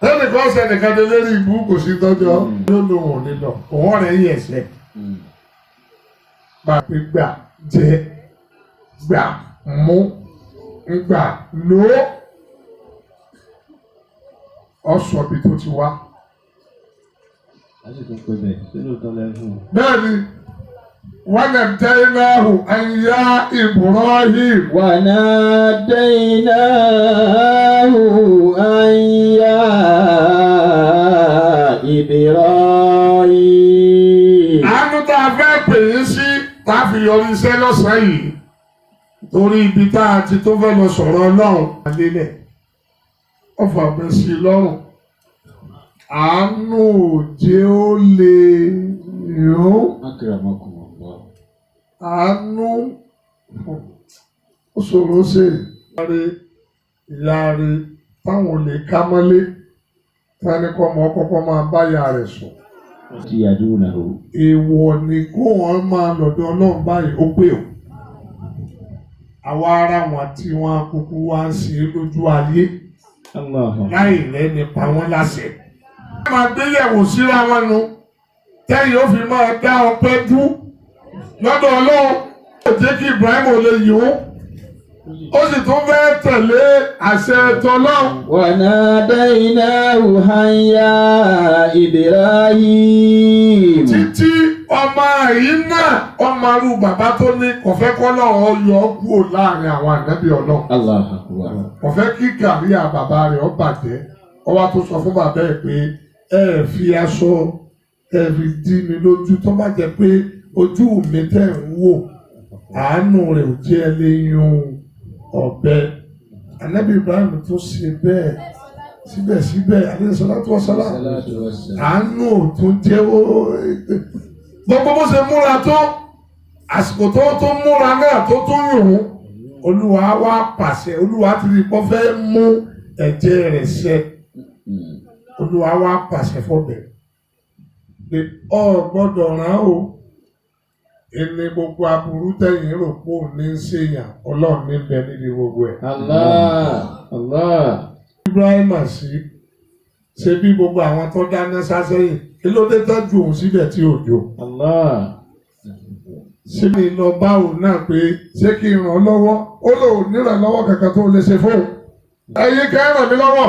lẹ́nu kan ṣe nìkan tó lérí ìbú kò sí tọ́jọ́ ló lò wọ́n nílọ òun rẹ̀ yí ẹ̀sẹ̀. bàbá gbà jẹ gbà mú gbà lò ó sọ bí tó ti wá. bẹ́ẹ̀ni وناديناه أن يا إبراهيم وناديناه أن يا إبراهيم. àánú tá a fẹ́ pè é sí tá a fi yọrí iṣẹ́ lọ́sàn-án yìí torí ibi tá a ti tó fẹ́ lọ sọ̀rọ̀ Ọlọ́run àlélẹ̀ ọ̀fà bẹ́ sí lọ́rùn àánú òjé ó lè yó. àánú ó ṣòro ṣe ìyá rẹ̀ táwọn olè ká mọ́lé tani kọ́ ọmọ kọ́kọ́ máa bá ìyá rẹ̀ sùn. èèwọ̀ ni kó wọn máa lọ́dọ̀ Ọlọ́run báyìí ó pè ó. àwa ara wọn tí wọn kúkú wá ń ṣe lójú ayé láì lẹ́ni pa wọ́n láṣẹ. wọ́n máa gbéyẹ̀wò síra wọn nu tẹ́yìn ó fi máa dá ọpẹ́ dú lọ́dọ̀ Ọlọ́run ó jẹ́ kí Ibrahim ò lè yìí ó sì tún fẹ́ tẹ̀lé àṣẹ tọ́lọ́run. وناديناه أن يا إبراهيم. títí ọmọ yìí náà ọmọ arú bàbá tó ní kọ̀fẹ́ kọ́lọ́run yọ ọ́ kúrò láàrin àwọn ànábì Ọlọ́run. Allahu Akbar. kọ̀fẹ́ kí kàríà bàbá rẹ̀ ó bàjẹ́ ó wá tó sọ fún bàbá ẹ̀ pé ẹ fi aṣọ ẹ fi dí mi lójú tó bá jẹ́ pé ojú mi tẹ̀ ń wò àánú rẹ̀ ò jẹ́ ẹlẹ́yìn ọ̀bẹ. Ànábì Ibrahim tó ṣe bẹ́ẹ̀ síbẹ̀síbẹ̀ alayhi salatu wa salam àánú tó jẹ́ gbogbo bó ṣe múra tó àsìkò tó múra náà tó tún yòó Olúwa wá pàṣẹ Olúwa ti rí kó fẹ́ mú ẹ̀jẹ̀ rẹ̀ ṣẹ Olúwa wá pàṣẹ fọ́bẹ̀ pé ọ gbọ́dọ̀ rán o ẹni gbogbo aburú tẹ̀yìn rò pé òun ní í ṣèyàn Ọlọ́run ní bẹ níbi gbogbo ẹ̀. Allah. Ibrahim ṣe bí gbogbo àwọn tó dáná sásẹ́yìn kí ló dé tọ́jú òun síbẹ̀ tí ò jó. ṣé mi lọ bá òun náà pé ṣé kí n ràn lọ́wọ́ ó lòun nírànlọ́wọ́ kankan tó lè ṣe fóun. ẹ̀yin kẹ́ ràn mí lọ́wọ́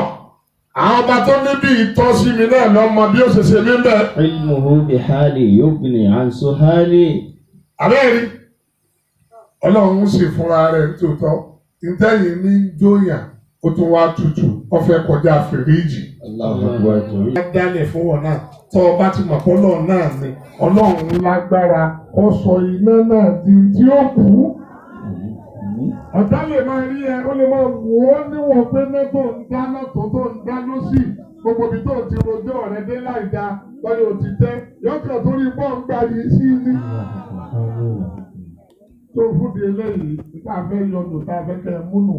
àwọn ọba tó níbi ìtọ́sí mi náà lọ́mọ bí ó ṣe ṣe mí bẹ́ẹ̀. ilmuhu bihali yughni an suhali. àbẹ́ẹ̀rí Ọlọ́run sì fúnra rẹ̀ tòótọ́ ìtẹ́yìn ní jóyà ó tún wá tutù ó fẹ́ kọjá fìríjì. wọ́n dálẹ̀ fún wọn náà tó o bá ti mọ̀ pé Ọlọ́run náà ni Ọlọ́run lágbára ó sọ iná náà di tí ó kú. ọ̀tá lè máa rí ẹ ó lè máa wò ó níwọ̀n pé mẹ́tò ń dáná tó ń dáná sí gbogbo ibi tó ti rojọ́ rẹ dé láì dáa lọ́yọ̀ ti tẹ́ yọkàn tó rí bọ́ọ̀ ń gbà yìí sí ní. tó fún di eléyìí tá a fẹ́ yọnu tá a fẹ́ kẹ́ ẹ múnú.